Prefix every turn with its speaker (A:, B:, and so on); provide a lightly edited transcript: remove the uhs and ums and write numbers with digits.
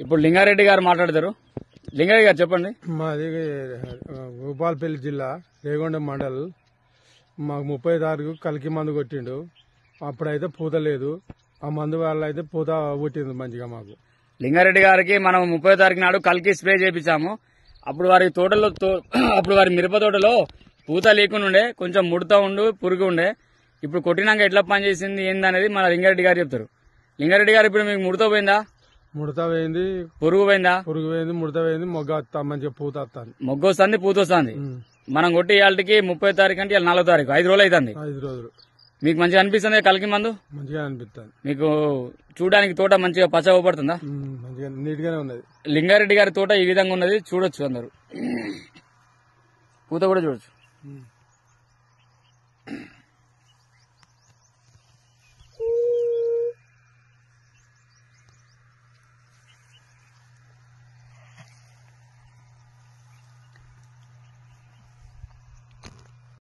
A: ఇప్పుడు లింగారెడ్డి గారు మాట్లాడతారు. లింగారెడ్డి గారు చెప్పండి.
B: మాది భూపాలపల్లి జిల్లా రేగొండ మండల్. మాకు 30 తారీఖు కలికి మందు కొట్టిండు. అప్పుడైతే పూత లేదు. ఆ మందు వల్ల అయితే పూత పుట్టింది మంచిగా మాకు.
A: లింగారెడ్డి గారికి మనం 30 తారీఖు నాడు కలికి స్ప్రే చేయించాము. అప్పుడు వారి మిరప తోటలో పూత లేకుండా ఉండే, కొంచెం ముడతా ఉండు, పురుగు ఉండే. ఇప్పుడు కొట్టినాక ఎట్లా పనిచేసింది ఏందనేది మన లింగారెడ్డి గారు చెప్తారు. లింగారెడ్డి గారు ఇప్పుడు మీకు ముడత పోయిందా?
B: ముడత పోయింది,
A: పురుగు పోయిందా?
B: పురుగు పోయింది, ముడత పోయింది, మొగ్గ మంచిగా పూత వస్తుంది.
A: మొగ్గ వస్తుంది, పూత వస్తుంది. మనం కొట్టి ఇవాళకి 30 తారీఖు అంటే 4 తారీఖు 5 రోజులు అవుతుంది.
B: 5 రోజులు.
A: మీకు మంచిగా అనిపిస్తుంది కలికి మందు?
B: మంచిగా అనిపిస్తుంది.
A: మీకు చూడడానికి తోట మంచిగా పచ్చ పడుతుందా?
B: మంచిగా నీట్ గానే ఉన్నది.
A: లింగారెడ్డి గారి తోట ఈ విధంగా ఉన్నది, చూడొచ్చు అందరు. పూత కూడా చూడొచ్చు.